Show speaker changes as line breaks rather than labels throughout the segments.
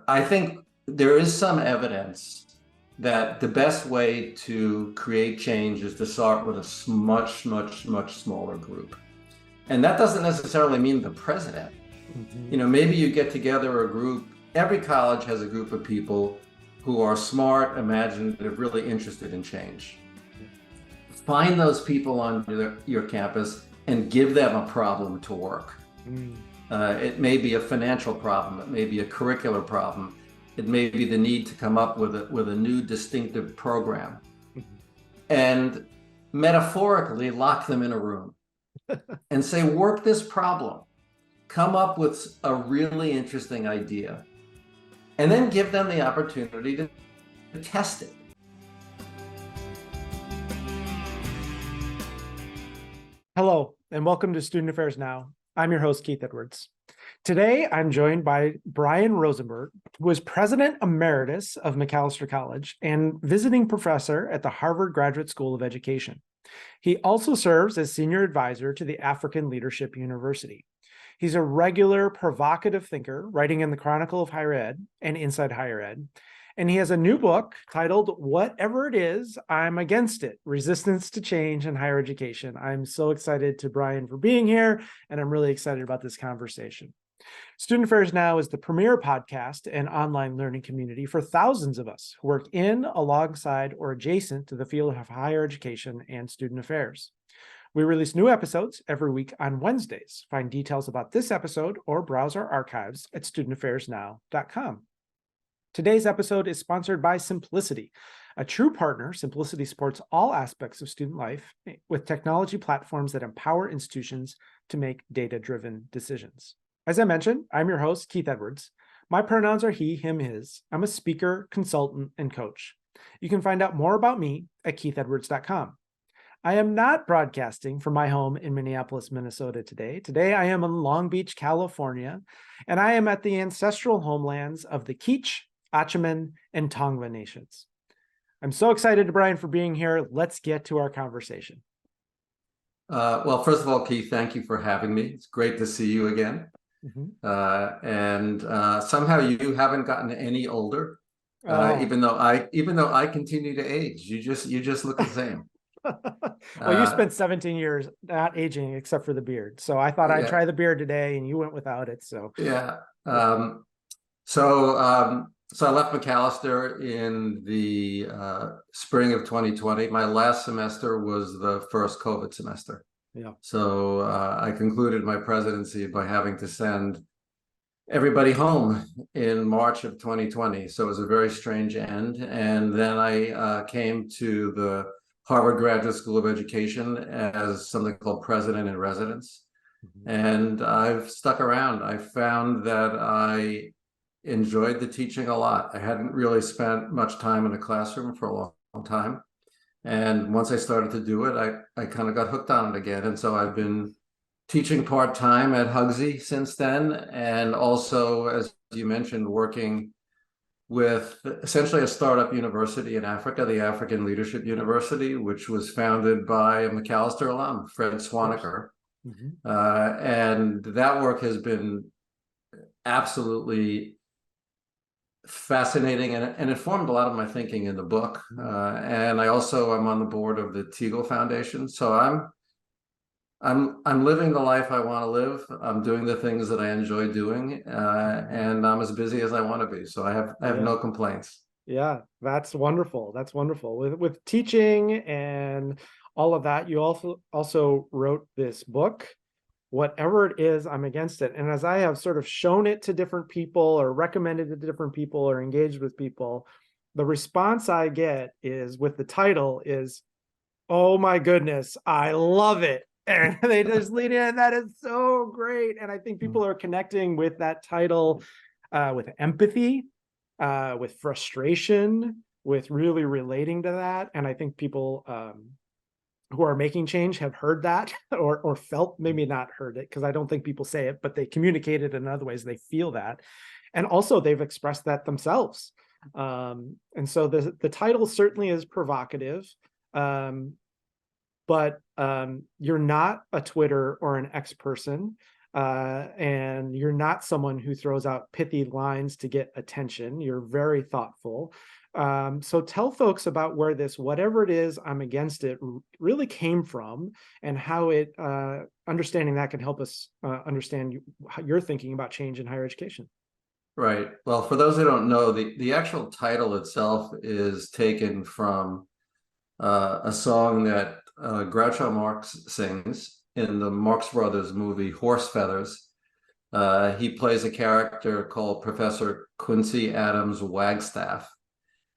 I think there is some evidence that the best way to create change is to start with a much, much, much smaller group. And that doesn't necessarily mean the president.
Mhm.
You know, maybe you get together a group, every college has a group of people who are smart, imaginative, really interested in change. Find those people on your campus and give them a problem to work.
Mm.
It may be a financial problem. It may be a curricular problem. It may be the need to come up with a new distinctive program.
Mhm.
And metaphorically lock them in a room and say, work this problem. Come up with a really interesting idea. And then give them the opportunity to test it.
Hello, and welcome to Student Affairs Now. I'm your host, Keith Edwards. Today, I'm joined by Brian Rosenberg, who is President Emeritus of Macalester College and visiting professor at the Harvard Graduate School of Education. He also serves as senior advisor to the African Leadership University. He's a regular provocative thinker, writing in the Chronicle of Higher Ed and Inside Higher Ed. And he has a new book titled Whatever It Is, I'm Against It, Resistance to Change in Higher Education. I'm so excited to Brian for being here, and I'm really excited about this conversation. Student Affairs Now is the premier podcast and online learning community for thousands of us who work in, alongside, or adjacent to the field of higher education and student affairs. We release new episodes every week on Wednesdays. Find details about this episode or browse our archives at studentaffairsnow.com. Today's episode is sponsored by Simplicity. A true partner, Simplicity supports all aspects of student life with technology platforms that empower institutions to make data-driven decisions. As I mentioned, I'm your host, Keith Edwards. My pronouns are he, him, his. I'm a speaker, consultant, and coach. You can find out more about me at keithedwards.com. I am not broadcasting from my home in Minneapolis, Minnesota today. Today, I am in Long Beach, California, and I am at the ancestral homelands of the Kizh, Achaman, and Tongva nations. I'm so excited, Brian, for being here. Let's get to our conversation.
Well, first of all, Keith, thank you for having me. It's great to see you again. And somehow you haven't gotten any older, even though I continue to age. You just look the same.
Well, you spent 17 years not aging except for the beard. So I thought I'd try the beard today, and you went without it. So
yeah. So I left Macalester in the spring of 2020. My last semester was the first COVID semester.
Yeah.
So I concluded my presidency by having to send everybody home in March of 2020. So it was a very strange end. And then I came to the Harvard Graduate School of Education as something called president in residence. And I've stuck around. I found that I enjoyed the teaching a lot. I hadn't really spent much time in a classroom for a long time. And once I started to do it, I kind of got hooked on it again. And so I've been teaching part-time at Hugsy since then. And also, as you mentioned, working with essentially a startup university in Africa, the African Leadership University, which was founded by a Macalester alum, Fred Swaniker. And that work has been absolutely fascinating and informed a lot of my thinking in the book. And I also am on the board of the Teagle Foundation. So I'm living the life I want to live. I'm doing the things that I enjoy doing, and I'm as busy as I want to be. So I have no complaints.
Yeah, that's wonderful. That's wonderful. With teaching and all of that, you also wrote this book, Whatever It Is, I'm Against It. And as I have sort of shown it to different people or recommended it to different people or engaged with people, the response I get is with the title is, oh my goodness, I love it. And they just lean in. That is so great. And I think people are connecting with that title with empathy, with frustration, with really relating to that. And I think people who are making change have heard that or felt, maybe not heard it, because I don't think people say it, but they communicate it in other ways. They feel that. And also they've expressed that themselves. And so the title certainly is provocative. But you're not a Twitter or an X person. and you're not someone who throws out pithy lines to get attention. You're very thoughtful. So tell folks about where this, whatever it is, I'm against it, really came from, and how it, understanding that can help us understand how you're thinking about change in higher education.
Right. Well, for those who don't know, the actual title itself is taken from a song that Groucho Marx sings in the Marx Brothers movie Horse Feathers. He plays a character called Professor Quincy Adams Wagstaff,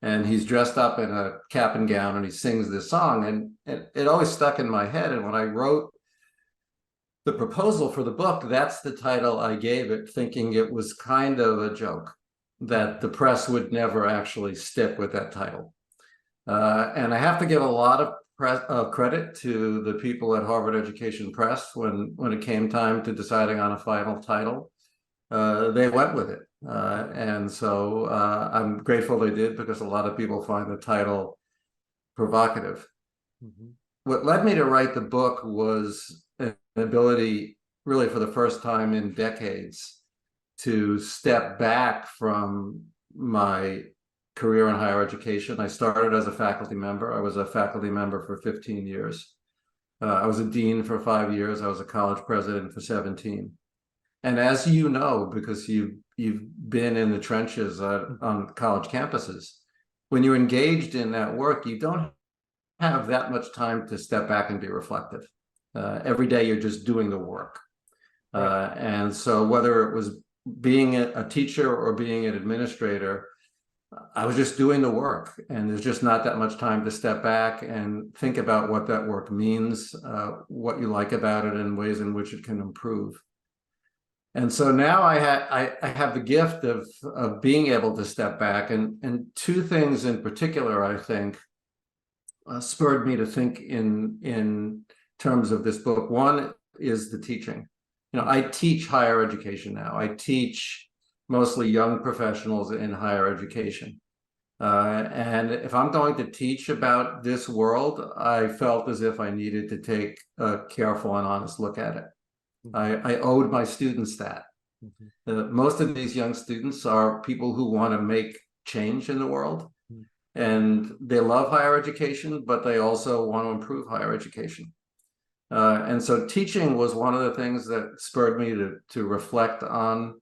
and he's dressed up in a cap and gown, and he sings this song, and it always stuck in my head. And when I wrote the proposal for the book, that's the title I gave it, thinking it was kind of a joke, that the press would never actually stick with that title. And I have to give a lot of credit to the people at Harvard Education Press when it came time to deciding on a final title. They went with it. And so I'm grateful they did, because a lot of people find the title provocative. Mm-hmm. What led me to write the book was an ability, really for the first time in decades, to step back from my career in higher education. I started as a faculty member. I was a faculty member for 15 years. I was a dean for 5 years. I was a college president for 17. And as you know, because you've been in the trenches on college campuses, when you're engaged in that work, you don't have that much time to step back and be reflective. Every day you're just doing the work. Right. And so whether it was being a teacher or being an administrator, I was just doing the work, and there's just not that much time to step back and think about what that work means, what you like about it, and ways in which it can improve. And so now I have the gift of being able to step back, and two things in particular, I think, spurred me to think in terms of this book. One is the teaching. I teach higher education now. I teach mostly young professionals in higher education. And if I'm going to teach about this world, I felt as if I needed to take a careful and honest look at it. I owed my students that. Most of these young students are people who want to make change in the world. And they love higher education, but they also want to improve higher education. And so teaching was one of the things that spurred me to reflect on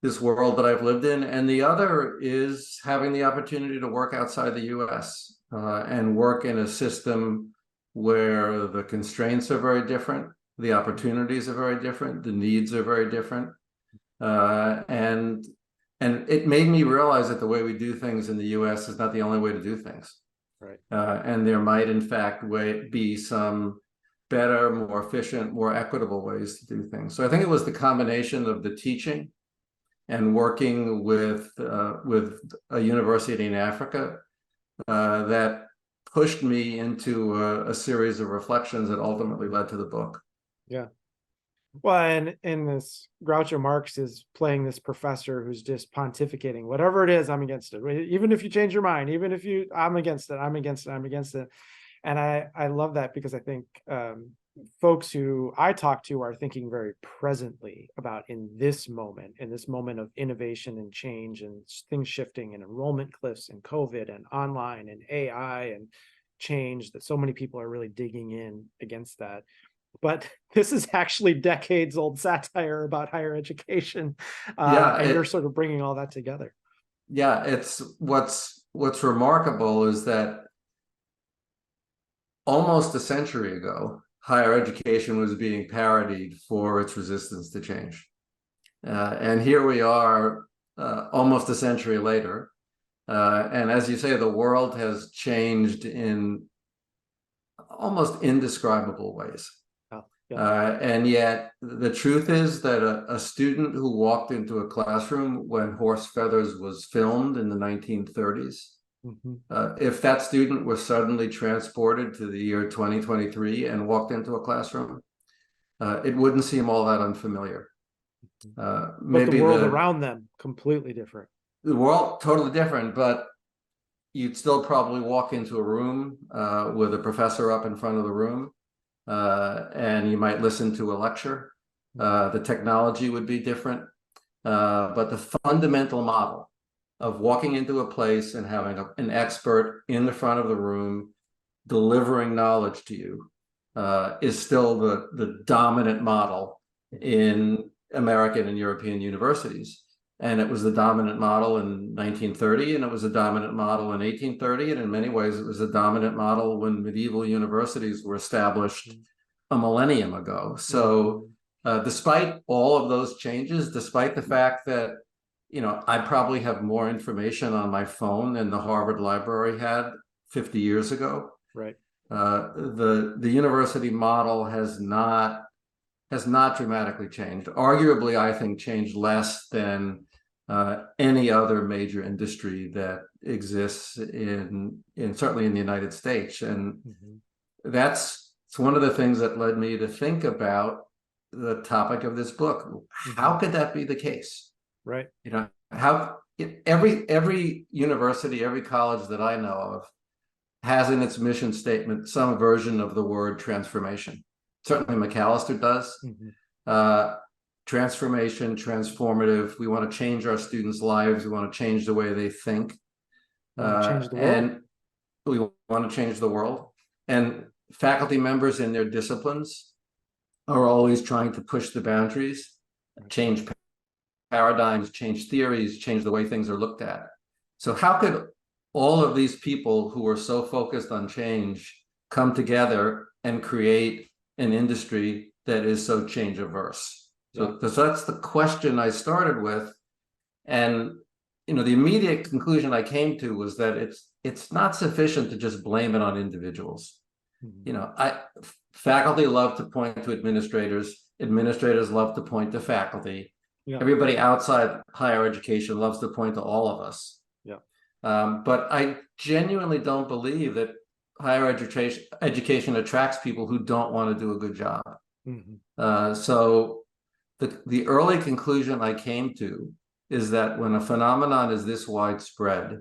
this world that I've lived in. And the other is having the opportunity to work outside the US and work in a system where the constraints are very different, the opportunities are very different, the needs are very different. And it made me realize that the way we do things in the US is not the only way to do things. Right. And there might, in fact, be some better, more efficient, more equitable ways to do things. So I think it was the combination of the teaching and working with a university in Africa that pushed me into a series of reflections that ultimately led to the book. Yeah.
Well, and in this, Groucho Marx is playing this professor who's just pontificating. Whatever it is, I'm against it. Even if you change your mind, even if I'm against it, I'm against it, I'm against it. And I love that, because I think folks who I talk to are thinking very presently about in this moment of innovation and change and things shifting and enrollment cliffs and COVID and online and AI and change, that so many people are really digging in against that. But this is actually decades old satire about higher education. And you're sort of bringing all that together.
Yeah, it's what's remarkable is that almost a century ago, higher education was being parodied for its resistance to change. And here we are almost a century later. And as you say, the world has changed in almost indescribable ways. And yet the truth is that a student who walked into a classroom when Horse Feathers was filmed in the 1930s, if that student was suddenly transported to the year 2023 and walked into a classroom, it wouldn't seem all that unfamiliar.
Maybe but the world around them completely different.
The world totally different, but you'd still probably walk into a room with a professor up in front of the room. And you might listen to a lecture, The technology would be different, but the fundamental model of walking into a place and having an expert in the front of the room delivering knowledge to you is still the dominant model in American and European universities. And it was the dominant model in 1930, and it was a dominant model in 1830, and in many ways it was a dominant model when medieval universities were established a millennium ago. So despite all of those changes, despite the fact that, you know, I probably have more information on my phone than the Harvard Library had 50 years ago.
Right.
The university model has not dramatically changed. Arguably, I think changed less than any other major industry that exists in certainly in the United States. And that's one of the things that led me to think about the topic of this book. How could that be the case?
Right.
You know, how every university, every college that I know of has in its mission statement some version of the word transformation. Certainly Macalester does. Transformation, transformative. We want to change our students' lives. We want to change the way they think. And we want to change the world. And faculty members in their disciplines are always trying to push the boundaries, change paradigms, change theories, change the way things are looked at. So how could all of these people who are so focused on change come together and create an industry that is so change averse? So that's the question I started with. And, you know, the immediate conclusion I came to was that it's not sufficient to just blame it on individuals. You know, faculty love to point to administrators. Administrators love to point to faculty. Everybody outside higher education loves to point to all of us. But I genuinely don't believe that higher education attracts people who don't want to do a good job. So the early conclusion I came to is that when a phenomenon is this widespread,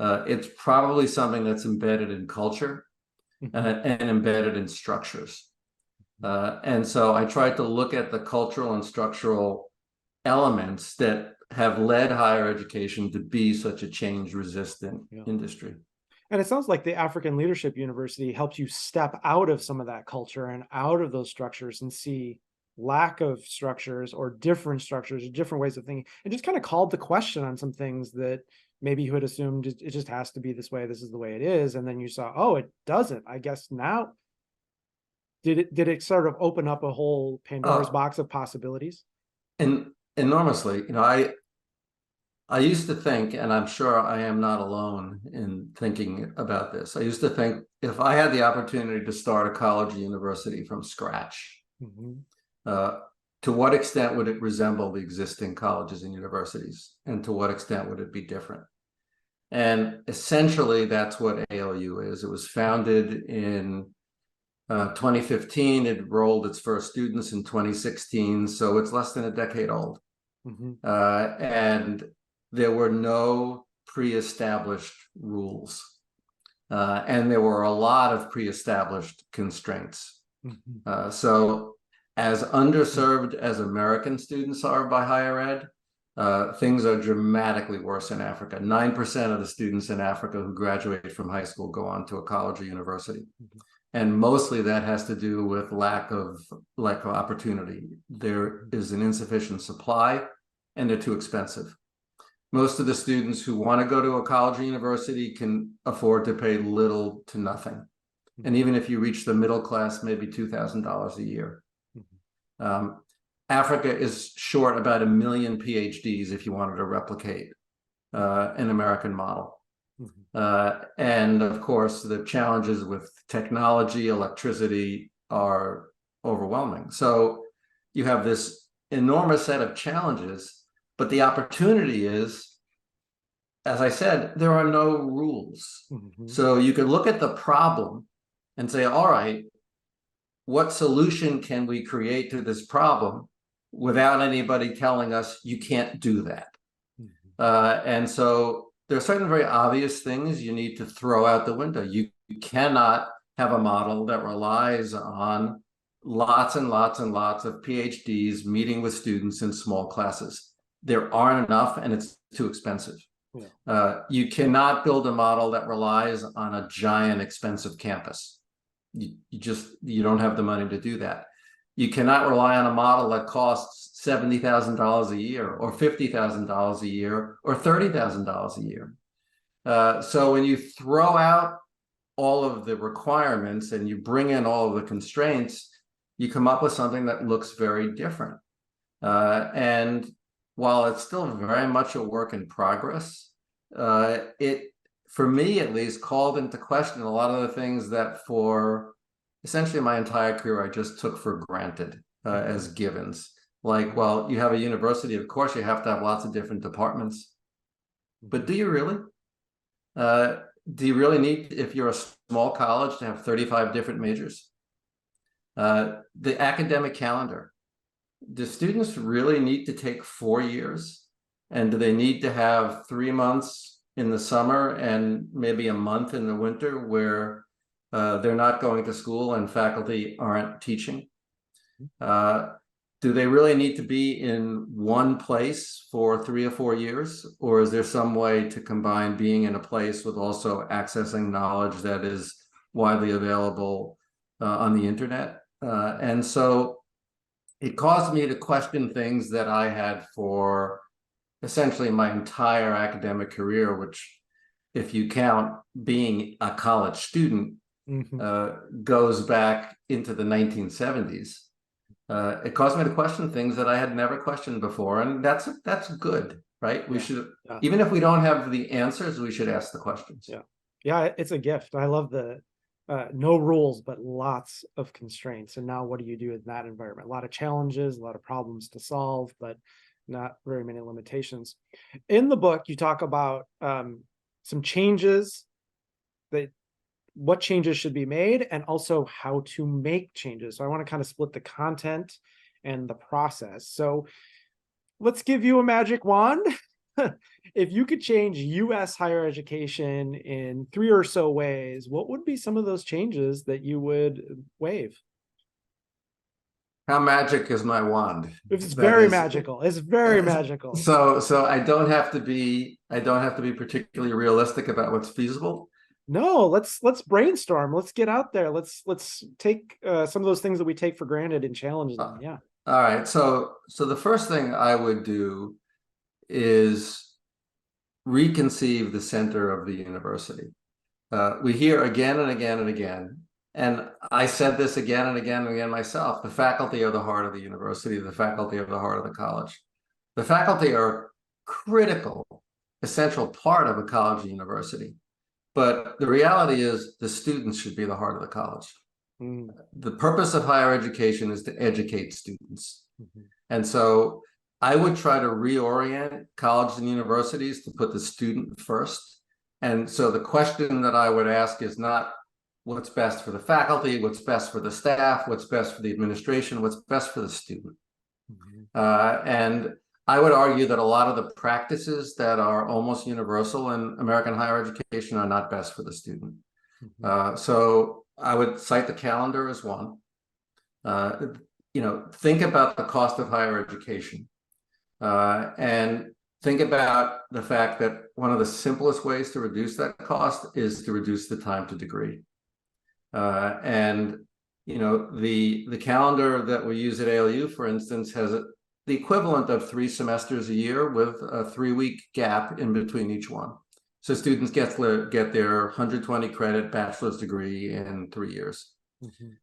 it's probably something that's embedded in culture and embedded in structures. And so I tried to look at the cultural and structural elements that have led higher education to be such a change-resistant industry.
And it sounds like the African Leadership University helps you step out of some of that culture and out of those structures and see lack of structures or different ways of thinking, and just kind of called the question on some things that maybe you had assumed it just has to be this way, this is the way it is, and then you saw, oh, it doesn't. I guess now did it sort of open up a whole Pandora's box of possibilities?
And enormously. You know, I used to think, and I'm sure I am not alone in thinking about this, I used to think if I had the opportunity to start a college or university from scratch, to what extent would it resemble the existing colleges and universities? And to what extent would it be different? And essentially, that's what ALU is. It was founded in 2015. It enrolled its first students in 2016. So it's less than a decade old. And there were no pre-established rules. And there were a lot of pre-established constraints. So as underserved as American students are by higher ed, things are dramatically worse in Africa. 9% of the students in Africa who graduate from high school go on to a college or university. And mostly that has to do with lack of opportunity. There is an insufficient supply and they're too expensive. Most of the students who want to go to a college or university can afford to pay little to nothing. And even if you reach the middle class, maybe $2,000 a year. Africa is short about 1 million PhDs if you wanted to replicate an American model. And of course, the challenges with technology, electricity are overwhelming. So you have this enormous set of challenges, but the opportunity is, as I said, there are no rules. So you could look at the problem and say, all right, what solution can we create to this problem without anybody telling us you can't do that? And so there are certain very obvious things you need to throw out the window. You cannot have a model that relies on lots and lots and lots of PhDs meeting with students in small classes. There aren't enough, and it's too expensive.
Yeah.
You cannot build a model that relies on a giant, expensive campus. You don't have the money to do that. You cannot rely on a model that costs $70,000 a year, or $50,000 a year, or $30,000 a year. So when you throw out all of the requirements and you bring in all of the constraints, you come up with something that looks very different. And while it's still very much a work in progress, it, for me at least, called into question a lot of the things that for essentially my entire career I just took for granted as givens. Like, well, you have a university, of course you have to have lots of different departments, but do you really? Do you really need, if you're a small college, to have 35 different majors? The academic calendar. Do students really need to take 4 years? And do they need to have 3 months in the summer and maybe a month in the winter where they're not going to school and faculty aren't teaching? Do they really need to be in one place for 3 or 4 years? Or is there some way to combine being in a place with also accessing knowledge that is widely available on the internet? And so it caused me to question things that I had for essentially my entire academic career, which, if you count being a college student, goes back into the 1970s. It caused me to question things that I had never questioned before, and that's good, right? We should, even if we don't have the answers, we should ask the questions.
Yeah, it's a gift. I love the no rules, but lots of constraints. And now what do you do in that environment? A lot of challenges, a lot of problems to solve, but not very many limitations. In the book, you talk about some changes, what changes should be made, and also how to make changes. So I want to kind of split the content and the process. So let's give you a magic wand. If you could change US higher education in 3 or so ways, what would be some of those changes that you would wave?
How magic is my wand?
It's very magical. It's very magical.
So I don't have to be particularly realistic about what's feasible.
No, let's brainstorm. Let's get out there. Let's take some of those things that we take for granted and challenge them. Yeah.
All right. So the first thing I would do is reconceive the center of the university. We hear again and again and again, and I said this again and again and again myself, the faculty are the heart of the university, the faculty are the heart of the college. The faculty are critical, essential part of a college or university. But the reality is the students should be the heart of the college. The purpose of higher education is to educate students. And so I would try to reorient colleges and universities to put the student first. And so the question that I would ask is not what's best for the faculty, what's best for the staff, what's best for the administration, what's best for the student. And I would argue that a lot of the practices that are almost universal in American higher education are not best for the student. So I would cite the calendar as one. Think about the cost of higher education. And think about the fact that one of the simplest ways to reduce that cost is to reduce the time to degree. And the calendar that we use at ALU, for instance, has the equivalent of 3 semesters a year with a 3-week gap in between each one. So students get their 120 credit bachelor's degree in 3 years.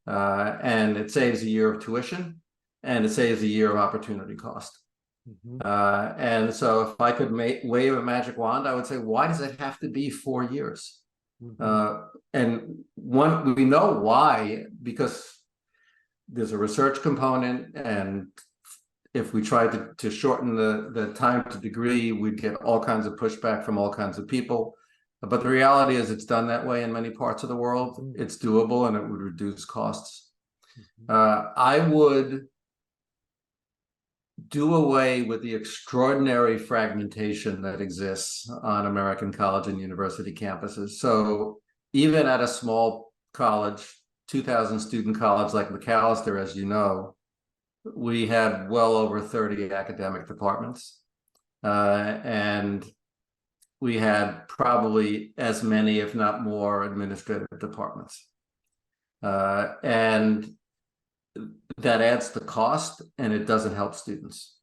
And it saves a year of tuition, and it saves a year of opportunity cost. And so if I could wave a magic wand, I would say, why does it have to be 4 years? And we know why, because there's a research component, and if we tried to shorten the time to degree, we'd get all kinds of pushback from all kinds of people. But the reality is it's done that way in many parts of the world. It's doable, and it would reduce costs. I would do away with the extraordinary fragmentation that exists on American college and university campuses. So even at a small college, 2,000 student college like Macalester, as you know, we had well over 30 academic departments. And we had probably as many, if not more, administrative departments. And that adds the cost, and it doesn't help students.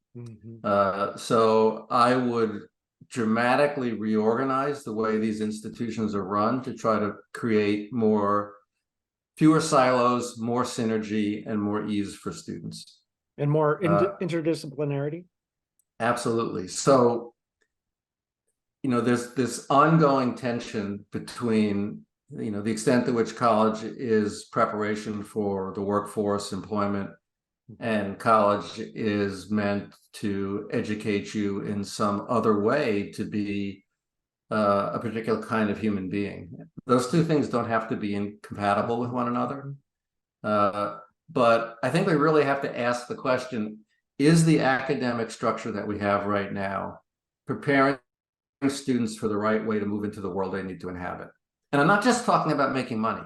So I would dramatically reorganize the way these institutions are run to try to create fewer silos, more synergy, and more ease for students.
And more interdisciplinarity?
Absolutely. So, there's this ongoing tension between, the extent to which college is preparation for the workforce, employment, and college is meant to educate you in some other way to be a particular kind of human being. Those two things don't have to be incompatible with one another. But I think we really have to ask the question, is the academic structure that we have right now preparing students for the right way to move into the world they need to inhabit? And I'm not just talking about making money.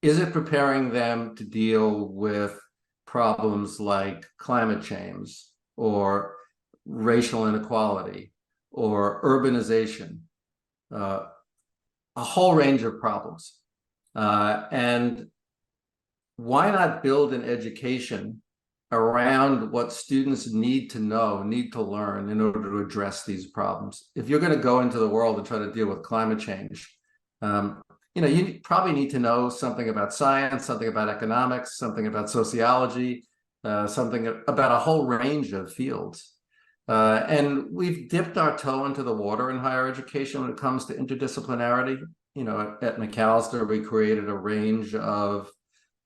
Is it preparing them to deal with problems like climate change or racial inequality or urbanization, a whole range of problems? And why not build an education around what students need to know, need to learn in order to address these problems? If you're going to go into the world and try to deal with climate change, you probably need to know something about science, something about economics, something about sociology, something about a whole range of fields. And we've dipped our toe into the water in higher education when it comes to interdisciplinarity. At Macalester, we created a range of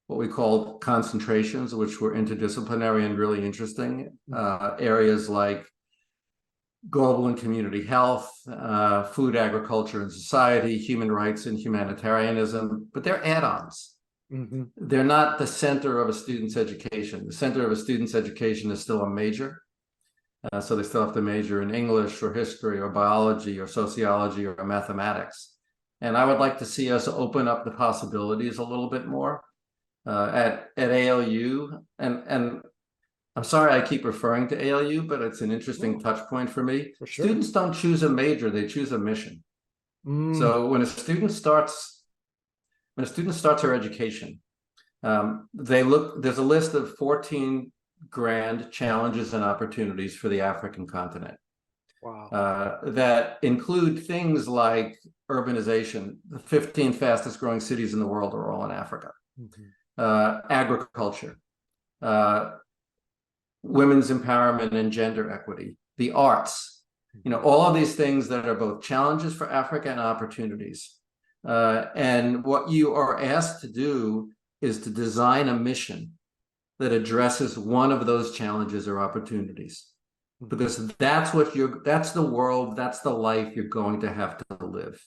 what we call concentrations, which were interdisciplinary and really interesting. Areas like global and community health, food, agriculture and society, human rights and humanitarianism, but they're add-ons. They're not the center of a student's education. The center of a student's education is still a major. So they still have to major in English or history or biology or sociology or mathematics. And I would like to see us open up the possibilities a little bit more at ALU. And I'm sorry I keep referring to ALU, but it's an interesting touch point for me.
For sure.
Students don't choose a major, they choose a mission. So when a student starts her education, there's a list of 14 grand challenges and opportunities for the African continent.
Wow.
That include things like urbanization. The 15 fastest growing cities in the world are all in Africa. Agriculture, women's empowerment and gender equity, the arts, all of these things that are both challenges for Africa and opportunities. And what you are asked to do is to design a mission that addresses one of those challenges or opportunities, because that's the world, that's the life you're going to have to live.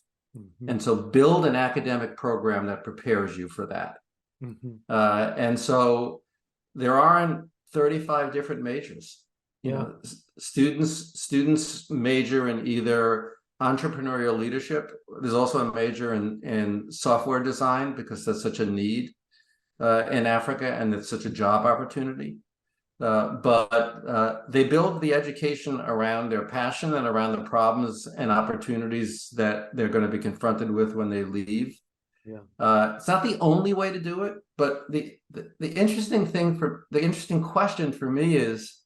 And so build an academic program that prepares you for that. And so there aren't 35 different majors. Students major in either entrepreneurial leadership. There's also a major in software design, because that's such a need in Africa, and it's such a job opportunity. But they build the education around their passion and around the problems and opportunities that they're going to be confronted with when they leave. It's not the only way to do it, but the interesting question for me is,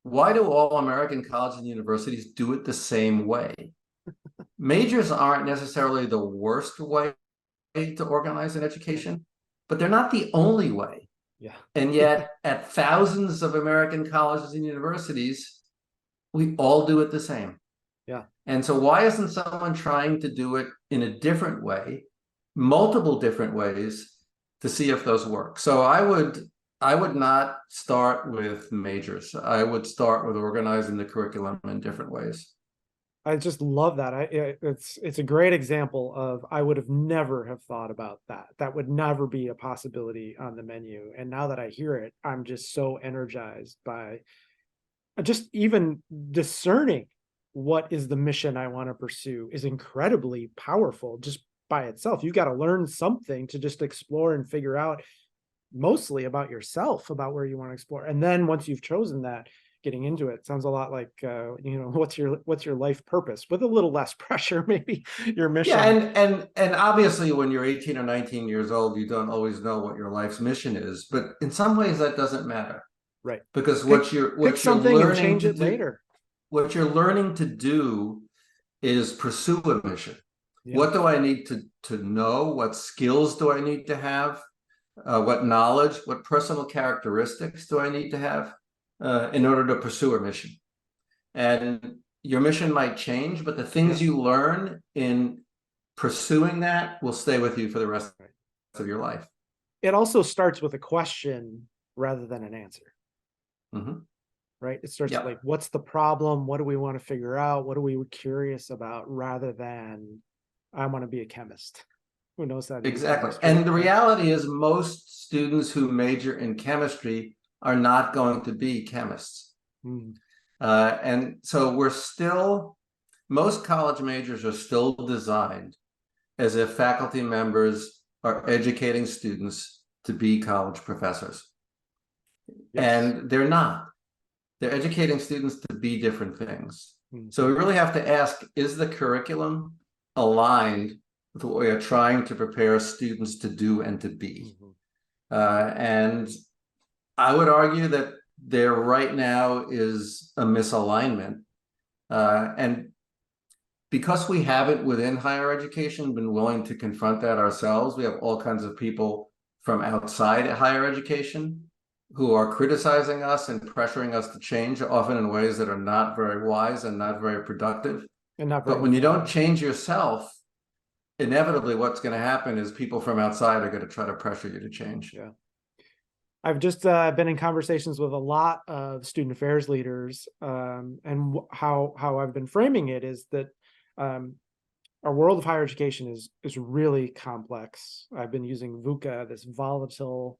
why do all American colleges and universities do it the same way? Majors aren't necessarily the worst way to organize an education, but they're not the only way. And yet at thousands of American colleges and universities, we all do it the same. And so why isn't someone trying to do it in a different way, multiple different ways, to see if those work? So I would not start with majors. I would start with organizing the curriculum in different ways.
I just love that. It's a great example of, I would have never have thought about that. That would never be a possibility on the menu. And now that I hear it, I'm just so energized by just even discerning what is the mission I want to pursue is incredibly powerful, just by itself. You've got to learn something to just explore and figure out mostly about yourself, about where you want to explore. And then once you've chosen that, getting into it sounds a lot like, what's your life purpose, with a little less pressure, maybe your mission.
Yeah, and obviously when you're 18 or 19 years old, you don't always know what your life's mission is, but in some ways that doesn't matter.
Right.
Because
pick something and change it later.
What you're learning to do is pursue a mission.
Yeah.
What do I need to know? What skills do I need to have? What knowledge, what personal characteristics do I need to have in order to pursue a mission? And your mission might change, but the things you learn in pursuing that will stay with you for the rest of your life.
It also starts with a question rather than an answer.
Mm-hmm.
Right? It starts like, what's the problem? What do we want to figure out? What are we curious about? Rather than, I want to be a chemist. Who knows that?
Exactly. And the reality is most students who major in chemistry are not going to be chemists.
Mm.
And so most college majors are still designed as if faculty members are educating students to be college professors. Yes. And they're not. They're educating students to be different things. Mm-hmm. So we really have to ask, is the curriculum aligned with what we are trying to prepare students to do and to be? Mm-hmm. And I would argue that there right now is a misalignment. And because we haven't within higher education been willing to confront that ourselves, we have all kinds of people from outside higher education who are criticizing us and pressuring us to change, often in ways that are not very wise and not very productive. But when you don't change yourself, inevitably what's going to happen is people from outside are going to try to pressure you to change.
Yeah. I've just been in conversations with a lot of student affairs leaders, and how I've been framing it is that our world of higher education is really complex. I've been using VUCA, this volatile,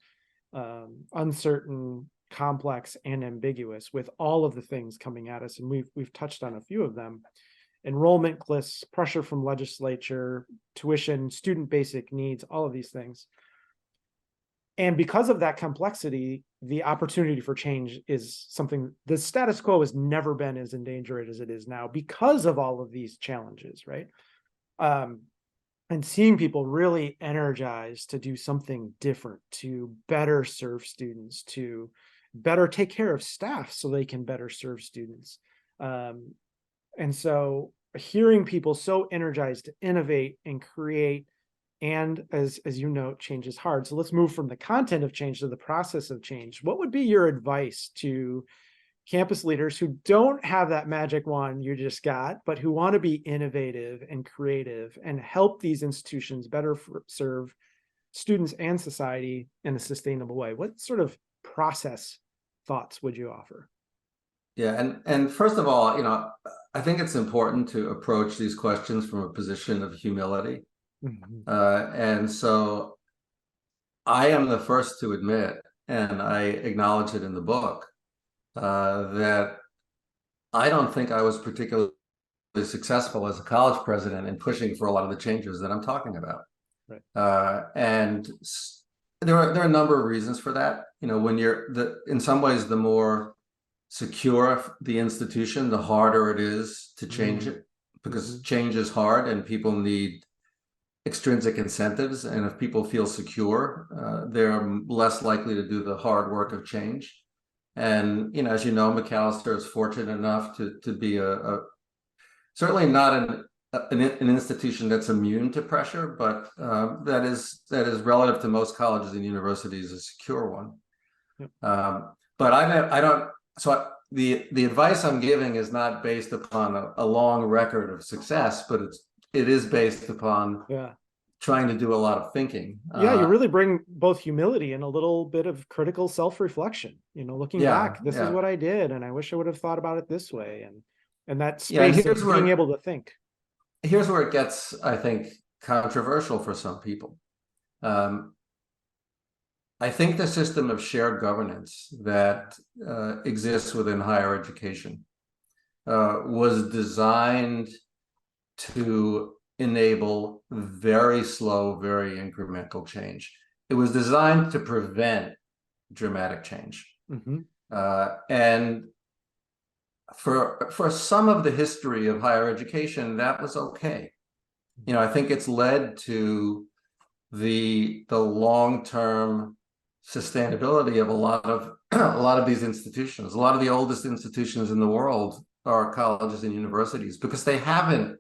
uncertain, complex, and ambiguous, with all of the things coming at us, and we've touched on a few of them: enrollment cliffs, pressure from legislature, tuition, student basic needs, all of these things. And because of that complexity, the opportunity for change is something the status quo has never been as endangered as it is now because of all of these challenges, right? And seeing people really energized to do something different, to better serve students, to better take care of staff so they can better serve students. And so hearing people so energized to innovate and create, and as you know, change is hard. So let's move from the content of change to the process of change. What would be your advice to campus leaders who don't have that magic wand you just got, but who want to be innovative and creative and help these institutions better serve students and society in a sustainable way? What sort of process thoughts would you offer?
Yeah, and first of all, I think it's important to approach these questions from a position of humility. Mm-hmm. And so I am the first to admit, and I acknowledge it in the book, that I don't think I was particularly successful as a college president in pushing for a lot of the changes that I'm talking about. Right. And there are a number of reasons for that. When in some ways, the more secure the institution, the harder it is to change it, because change is hard and people need extrinsic incentives. And if people feel secure, they're less likely to do the hard work of change. And, as you know, Macalester is fortunate enough to be certainly not an institution that's immune to pressure, but that is relative to most colleges and universities a secure one. Yep. But I don't. So the advice I'm giving is not based upon a long record of success, but it is based upon trying to do a lot of thinking.
Yeah, you really bring both humility and a little bit of critical self-reflection. Looking back, this is what I did, and I wish I would have thought about it this way, and that space of being able to think.
Here's where it gets, I think, controversial for some people. I think the system of shared governance that exists within higher education was designed to enable very slow, very incremental change. It was designed to prevent dramatic change. And for some of the history of higher education, that was okay. I think it's led to the long-term sustainability of a lot of these institutions. A lot of the oldest institutions in the world are colleges and universities because they haven't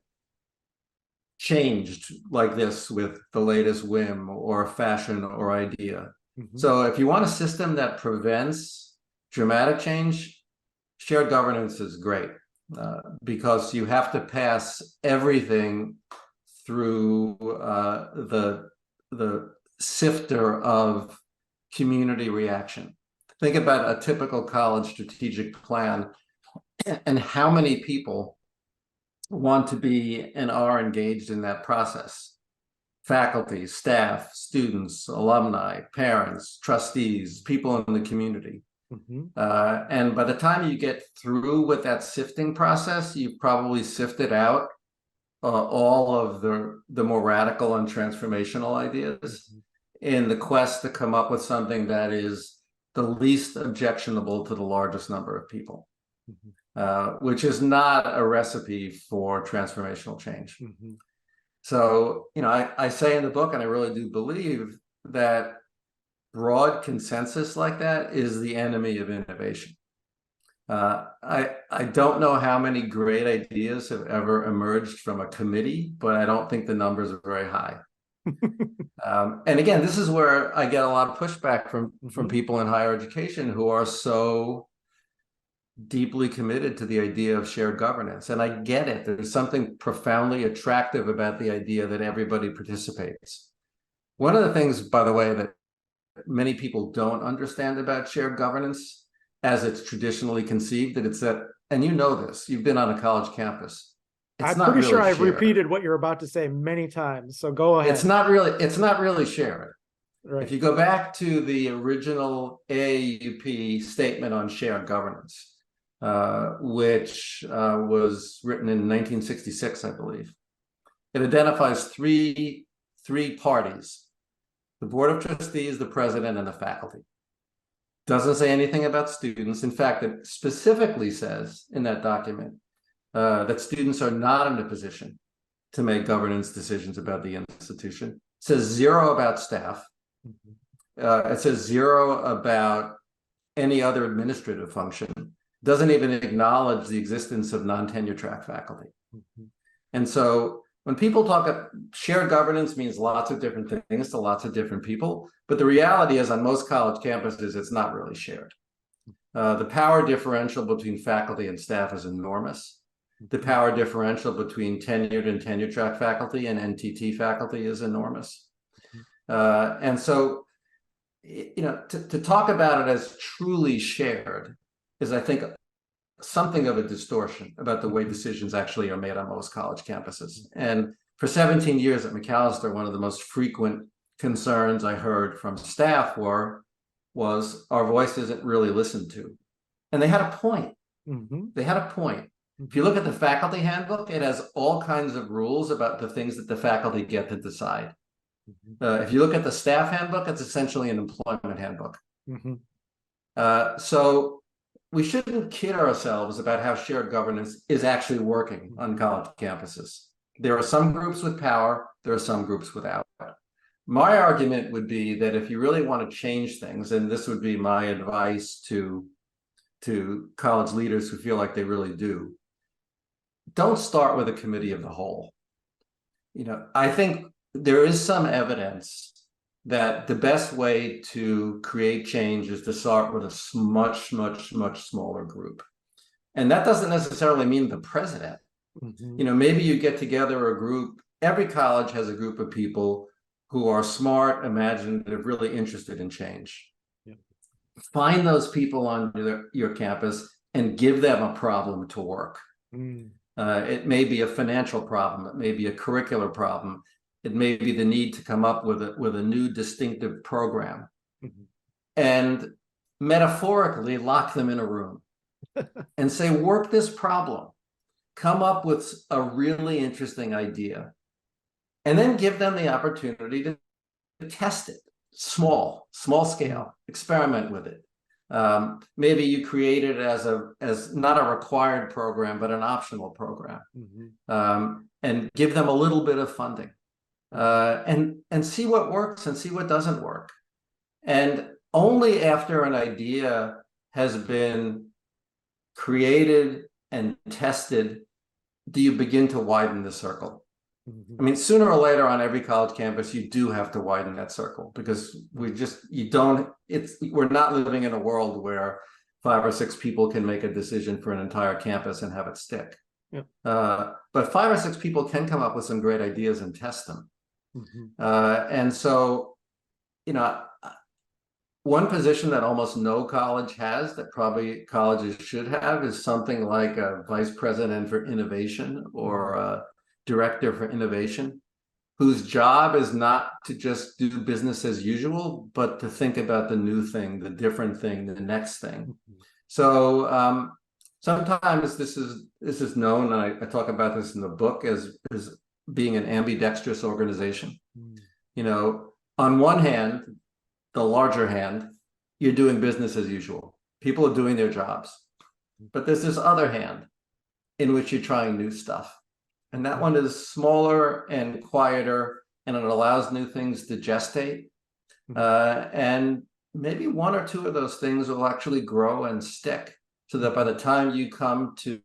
changed like this with the latest whim or fashion or idea. So if you want a system that prevents dramatic change, shared governance is great because you have to pass everything through the sifter of community reaction. Think about a typical college strategic plan and how many people want to be and are engaged in that process. Faculty, staff, students, alumni, parents, trustees, people in the community. And by the time you get through with that sifting process, you've probably sifted out all of the more radical and transformational ideas in the quest to come up with something that is the least objectionable to the largest number of people, which is not a recipe for transformational change. So, I say in the book, and I really do believe that broad consensus like that is the enemy of innovation. I don't know how many great ideas have ever emerged from a committee, but I don't think the numbers are very high. And again, this is where I get a lot of pushback from people in higher education who are so deeply committed to the idea of shared governance. And I get it. There's something profoundly attractive about the idea that everybody participates. One of the things, by the way, that many people don't understand about shared governance as it's traditionally conceived, that it's that, and this, you've been on a college campus.
I'm pretty sure I've repeated what you're about to say many times, so go ahead.
It's not really shared.
Right.
If you go back to the original AAUP statement on shared governance, which was written in 1966, I believe, it identifies three parties: the Board of Trustees, the president, and the faculty. Doesn't say anything about students. In fact, it specifically says in that document that students are not in a position to make governance decisions about the institution. It says zero about staff. It says zero about any other administrative function. Doesn't even acknowledge the existence of non-tenure track faculty. And so when people talk, shared governance means lots of different things to lots of different people. But the reality is, on most college campuses, it's not really shared. The power differential between faculty and staff is enormous. The power differential between tenured and tenure track faculty and NTT faculty is enormous. And so, to talk about it as truly shared is, I think, something of a distortion about the way decisions actually are made on most college campuses. And for 17 years at Macalester, one of the most frequent concerns I heard from staff was our voice isn't really listened to. And they had a point. They had a point. If you look at the faculty handbook, it has all kinds of rules about the things that the faculty get to decide. If you look at the staff handbook, it's essentially an employment handbook. So we shouldn't kid ourselves about how shared governance is actually working on college campuses. There are some groups with power, there are some groups without. My argument would be that if you really want to change things, and this would be my advice to college leaders who feel like they really do, don't start with a committee of the whole. I think there is some evidence that the best way to create change is to start with a much, much, much smaller group. And that doesn't necessarily mean the president. Maybe you get together a group. Every college has a group of people who are smart, imaginative, really interested in change. Find those people on your campus and give them a problem to work. It may be a financial problem. It may be a curricular problem. It may be the need to come up with a new distinctive program. And metaphorically lock them in a room and say, work this problem. Come up with a really interesting idea. and then give them the opportunity to test it, small scale, experiment with it. Maybe you create it as not a required program, but an optional program, and give them a little bit of funding, and see what works and see what doesn't work. And only after an idea has been created and tested do you begin to widen the circle. I mean, sooner or later on every college campus, you do have to widen that circle, because we're not living in a world where 5 or 6 people can make a decision for an entire campus and have it stick.
Yep.
But 5 or 6 people can come up with some great ideas and test them. And so, one position that almost no college has, that probably colleges should have, is something like a vice president for innovation or a director for innovation, whose job is not to just do business as usual, but to think about the new thing, the different thing, the next thing. So sometimes this is known, and I talk about this in the book, as being an ambidextrous organization. On one hand, the larger hand, you're doing business as usual. People are doing their jobs. But there's this other hand in which you're trying new stuff. And that one is smaller and quieter, and it allows new things to gestate. And maybe 1 or 2 of those things will actually grow and stick, so that by the time you come to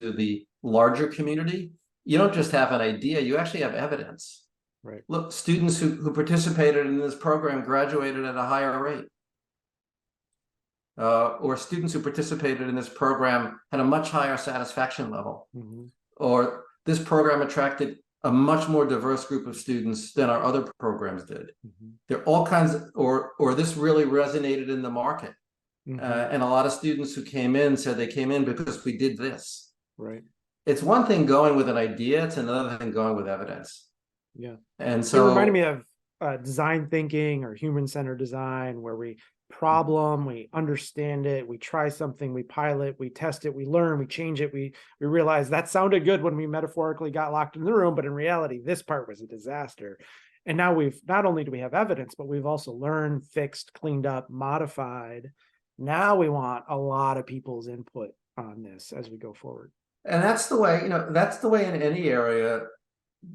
the larger community, you don't just have an idea, you actually have evidence.
Right.
Look, students who participated in this program graduated at a higher rate. Or students who participated in this program had a much higher satisfaction level. Or this program attracted a much more diverse group of students than our other programs did. There are all kinds of, or this really resonated in the market. And a lot of students who came in said they came in because we did this.
Right.
It's one thing going with an idea, it's another thing going with evidence.
Yeah.
And so
it reminded me of design thinking or human-centered design, where we understand it, we try something, we pilot, we test it, we learn, we change it, we realize that sounded good when we metaphorically got locked in the room, but in reality, this part was a disaster. And now not only do we have evidence, but we've also learned, fixed, cleaned up, modified. Now we want a lot of people's input on this as we go forward.
And that's the way, that's the way in any area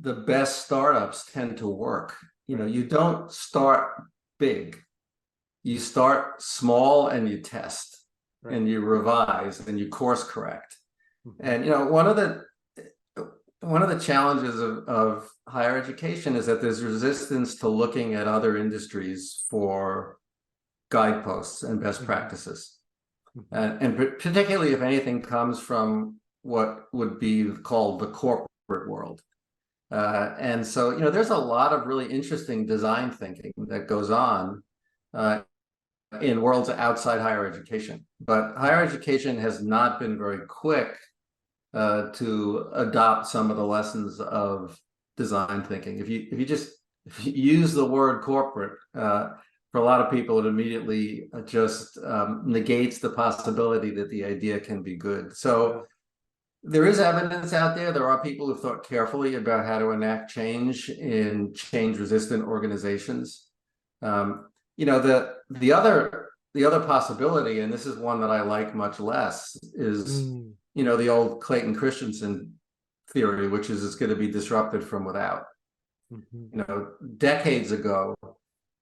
the best startups tend to work. You don't start big. You start small and you test, and you revise and you course correct. And one of the challenges of higher education is that there's resistance to looking at other industries for guideposts and best practices, and particularly if anything comes from what would be called the corporate world. And so there's a lot of really interesting design thinking that goes on in worlds outside higher education, but higher education has not been very quick to adopt some of the lessons of design thinking. If you use the word corporate, for a lot of people, it immediately just negates the possibility that the idea can be good. So there is evidence out there. There are people who've thought carefully about how to enact change in change-resistant organizations. The other possibility, and this is one that I like much less, is the old Clayton Christensen theory, which is it's going to be disrupted from without. Decades ago,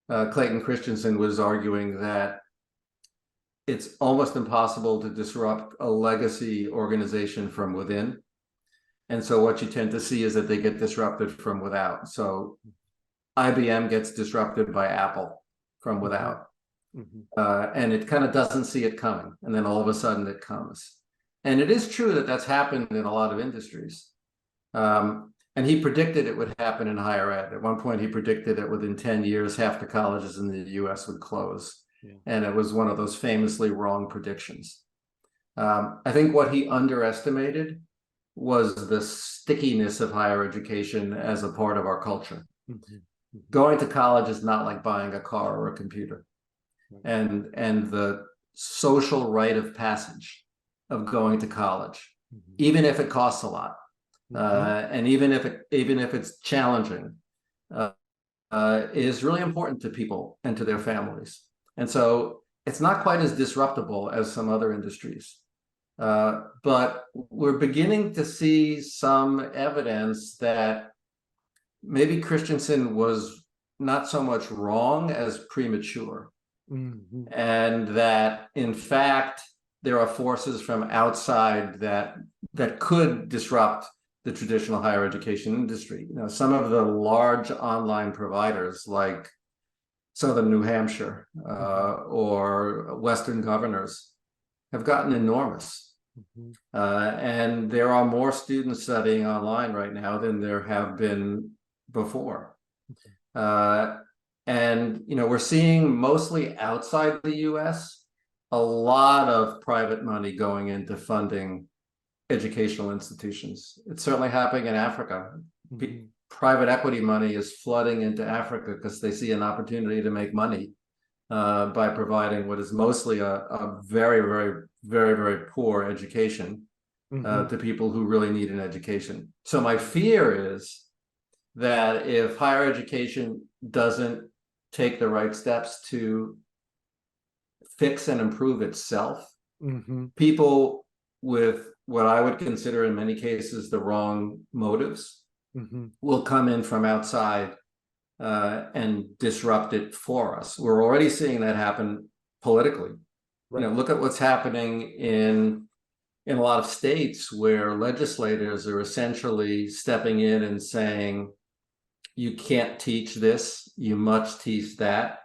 Clayton Christensen was arguing that it's almost impossible to disrupt a legacy organization from within. And so what you tend to see is that they get disrupted from without. So IBM gets disrupted by Apple from without. And it kind of doesn't see it coming. And then all of a sudden it comes. And it is true that that's happened in a lot of industries. And he predicted it would happen in higher ed. At one point, he predicted that within 10 years, half the colleges in the US would close. And it was one of those famously wrong predictions. I think what he underestimated was the stickiness of higher education as a part of our culture. Going to college is not like buying a car or a computer. And the social rite of passage of going to college, even if it costs a lot, and even if it's challenging, is really important to people and to their families. And so it's not quite as disruptible as some other industries. But we're beginning to see some evidence that maybe Christensen was not so much wrong as premature. And that, in fact, there are forces from outside that could disrupt the traditional higher education industry. You know, some of the large online providers like Southern New Hampshire or Western Governors have gotten enormous. And there are more students studying online right now than there have been before. And, you know, we're seeing mostly outside the US, a lot of private money going into funding educational institutions. It's certainly happening in Africa. Private equity money is flooding into Africa because they see an opportunity to make money by providing what is mostly a very, very, very, very poor education to people who really need an education. So my fear is that if higher education doesn't take the right steps to fix and improve itself, people with what I would consider in many cases the wrong motives will come in from outside and disrupt it for us. We're already seeing that happen politically. You know, look at what's happening in a lot of states where legislators are essentially stepping in and saying, you can't teach this, you must teach that.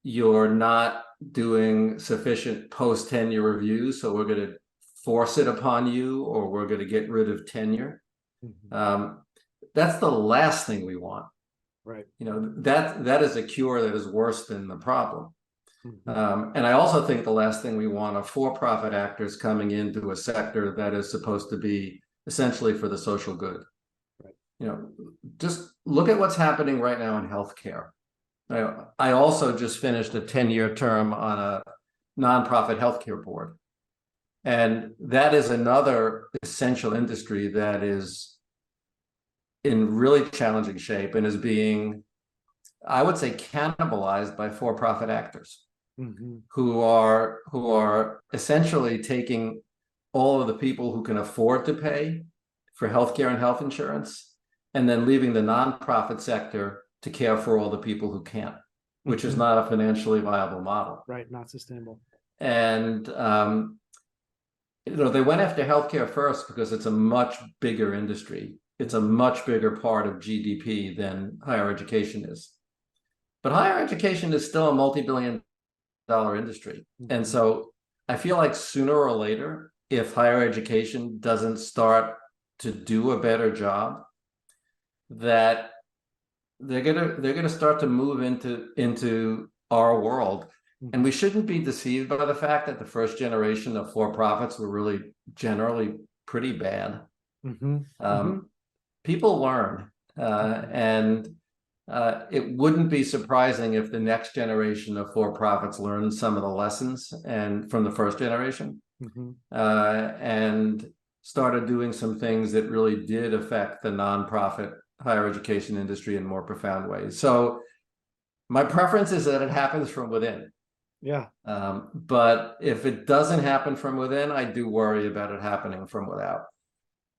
You're not doing sufficient post-tenure reviews, so we're going to force it upon you, or we're going to get rid of tenure. That's the last thing we want. Right. You know, that is a cure that is worse than the problem. And I also think the last thing we want are for-profit actors coming into a sector that is supposed to be essentially for the social good. Right. You know, just look at what's happening right now in healthcare. I also just finished a 10-year term on a nonprofit healthcare board. And that is another essential industry that is in really challenging shape and is being, I would say, cannibalized by for-profit actors who are essentially taking all of the people who can afford to pay for healthcare and health insurance, and then leaving the nonprofit sector to care for all the people who can't, which is not a financially viable model.
Right, not sustainable.
And you know, they went after healthcare first because it's a much bigger industry. It's a much bigger part of GDP than higher education is. But higher education is still a multi-billion-dollar industry. And so I feel like sooner or later, if higher education doesn't start to do a better job, that they're gonna start to move into our world. And we shouldn't be deceived by the fact that the first generation of for-profits were really generally pretty bad. People learn, and it wouldn't be surprising if the next generation of for-profits learned some of the lessons and from the first generation, and started doing some things that really did affect the nonprofit higher education industry in more profound ways. So my preference is that it happens from within.
Yeah.
But if it doesn't happen from within, I do worry about it happening from without.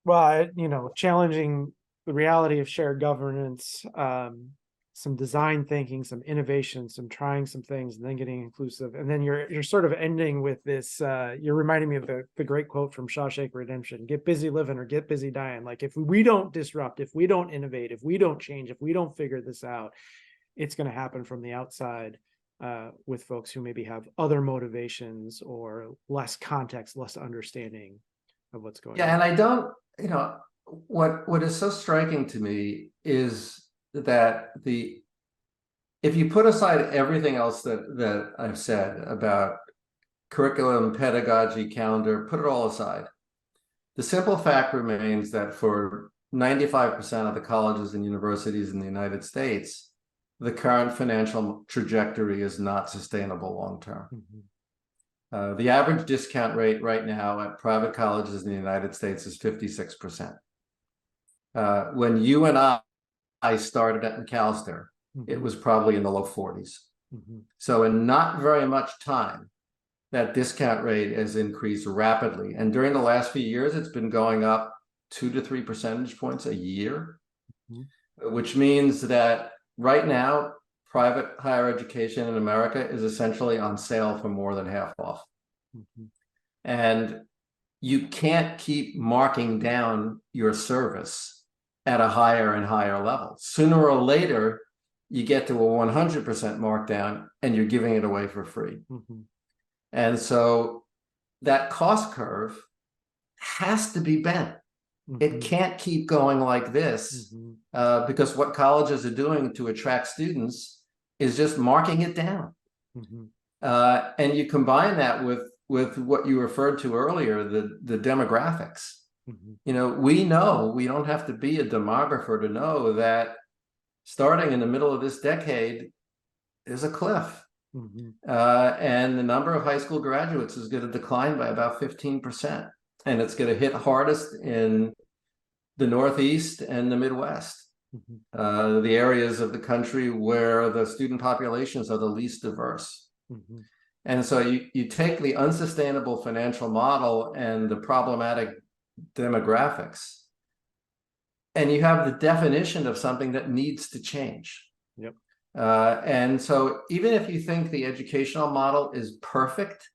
Well, you know, challenging the reality of shared governance, some design thinking, some innovation, some trying some things, and then getting inclusive. And then you're sort of ending with this, you're reminding me of the great quote from Shawshank Redemption: get busy living or get busy dying. Like, if we don't disrupt, if we don't innovate, if we don't change, if we don't figure this out, it's going to happen from the outside, with folks who maybe have other motivations or less context, less understanding of what's going on.
Yeah, and I don't, you know, what is so striking to me is that if you put aside everything else that I've said about curriculum, pedagogy, calendar, put it all aside, the simple fact remains that for 95% of the colleges and universities in the United States, the current financial trajectory is not sustainable long term. The average discount rate right now at private colleges in the United States is 56%. When you and I started at Macalester, it was probably in the low 40s. So in not very much time, that discount rate has increased rapidly. And during the last few years, it's been going up 2 to 3 percentage points a year, which means that right now, private higher education in America is essentially on sale for more than half off. And you can't keep marking down your service at a higher and higher level. Sooner or later, you get to a 100% markdown and you're giving it away for free. And so that cost curve has to be bent. It can't keep going like this because what colleges are doing to attract students is just marking it down. And you combine that with what you referred to earlier, the demographics. You know, we don't have to be a demographer to know that starting in the middle of this decade, there's a cliff. And the number of high school graduates is going to decline by about 15%. And it's going to hit hardest in the Northeast and the Midwest, the areas of the country where the student populations are the least diverse. And so you take the unsustainable financial model and the problematic demographics, and you have the definition of something that needs to change. And so even if you think the educational model is perfect,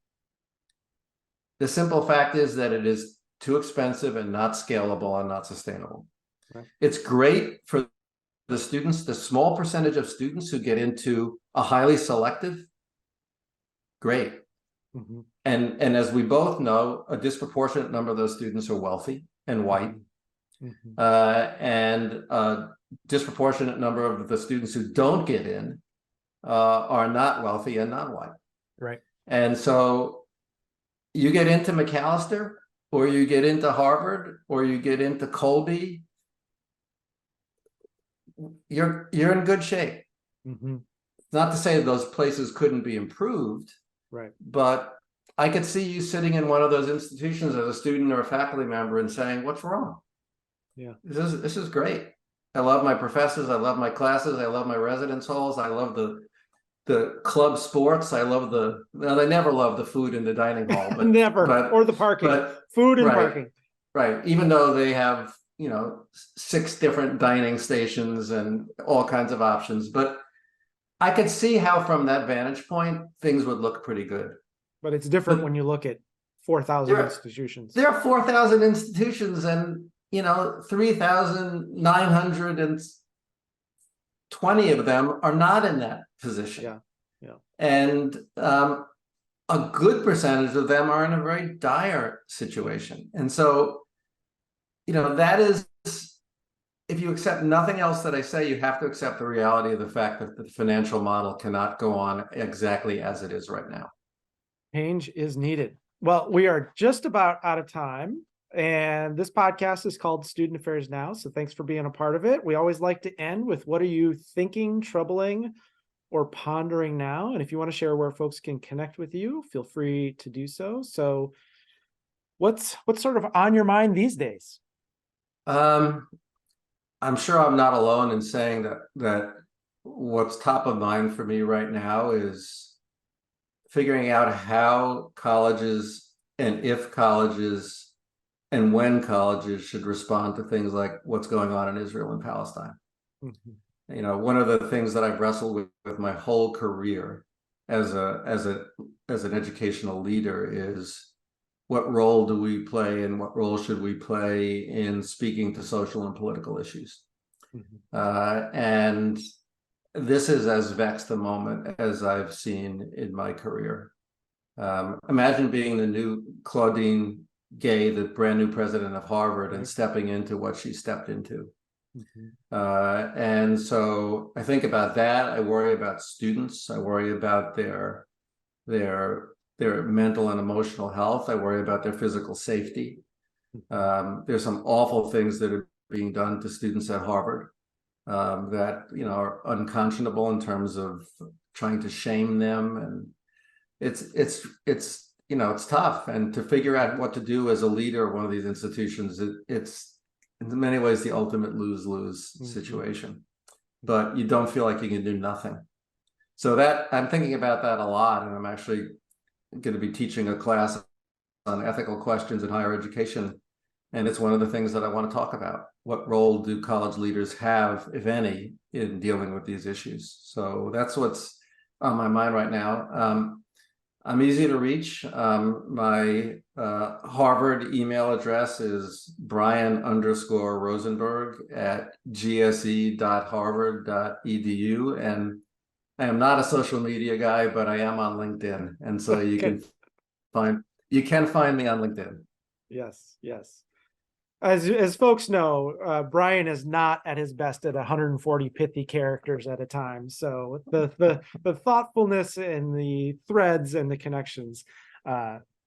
the simple fact is that it is too expensive and not scalable and not sustainable. It's great for the students, the small percentage of students who get into a highly selective, great. And as we both know, a disproportionate number of those students are wealthy and white. And a disproportionate number of the students who don't get in are not wealthy and non-white. And so you get into Macalester, or you get into Harvard, or you get into Colby, you're in good shape. Not to say those places couldn't be improved, but I could see you sitting in one of those institutions as a student or a faculty member and saying, "What's wrong? This is great. I love my professors. I love my classes. I love my residence halls. I love the club sports. I love I never love the food in the dining hall, but
or the parking, food and parking.
Even though they have, 6 different dining stations and all kinds of options, but I could see how from that vantage point, things would look pretty good.
But it's different when you look at 4,000 institutions.
There are 4,000 institutions and, 3,920 of them are not in that position. And a good percentage of them are in a very dire situation. And so, that is, if you accept nothing else that I say, you have to accept the reality of the fact that the financial model cannot go on exactly as it is right now.
Change is needed. Well, we are just about out of time. And this podcast is called Student Affairs Now. So thanks for being a part of it. We always like to end with, what are you thinking, troubling, or pondering now? And if you want to share where folks can connect with you, feel free to do so. So what's sort of on your mind these days?
I'm sure I'm not alone in saying that what's top of mind for me right now is figuring out how colleges, and if colleges, and when colleges should respond to things like what's going on in Israel and Palestine. One of the things that I've wrestled with my whole career as an educational leader is, what role do we play and what role should we play in speaking to social and political issues? And this is as vexed a moment as I've seen in my career. Imagine being the new Claudine Gay, the brand new president of Harvard, and stepping into what she stepped into. And so I think about that. I worry about students. I worry about their mental and emotional health. I worry about their physical safety. There's some awful things that are being done to students at Harvard that are unconscionable in terms of trying to shame them, and it's it's tough. And to figure out what to do as a leader of one of these institutions, it's in many ways the ultimate lose-lose situation. But you don't feel like you can do nothing. So that I'm thinking about that a lot, and I'm actually going to be teaching a class on ethical questions in higher education. And it's one of the things that I want to talk about. What role do college leaders have, if any, in dealing with these issues? So that's what's on my mind right now. I'm easy to reach. My Harvard email address is brian_rosenberg@gse.harvard.edu. And I am not a social media guy, but I am on LinkedIn. And so you can find me on LinkedIn.
Yes, yes. As folks know, Brian is not at his best at 140 pithy characters at a time. So the thoughtfulness and the threads and the connections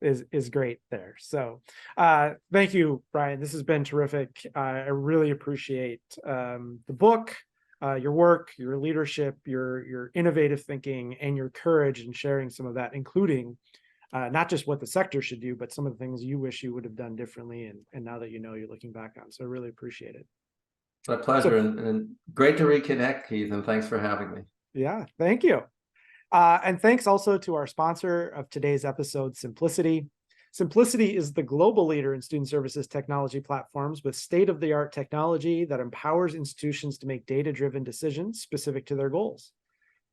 is great there. So thank you, Brian. This has been terrific. I really appreciate the book, your work, your leadership, your innovative thinking, and your courage in sharing some of that, including not just what the sector should do, but some of the things you wish you would have done differently. And now that you're looking back on. So I really appreciate it.
My pleasure, and great to reconnect, Keith, and thanks for having me.
Yeah, thank you. And thanks also to our sponsor of today's episode, Simplicity. Simplicity is the global leader in student services technology platforms with state-of-the-art technology that empowers institutions to make data-driven decisions specific to their goals.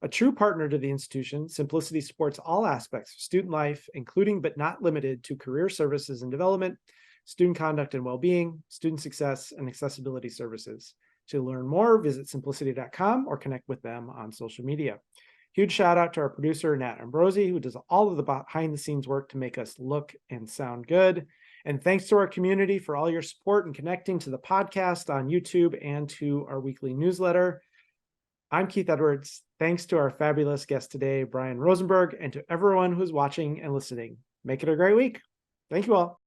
A true partner to the institution, Simplicity supports all aspects of student life, including but not limited to career services and development, student conduct and well-being, student success, and accessibility services. To learn more, visit simplicity.com or connect with them on social media. Huge shout out to our producer, Nat Ambrosi, who does all of the behind-the-scenes work to make us look and sound good. And thanks to our community for all your support and connecting to the podcast on YouTube and to our weekly newsletter. I'm Keith Edwards. Thanks to our fabulous guest today, Brian Rosenberg, and to everyone who's watching and listening. Make it a great week. Thank you all.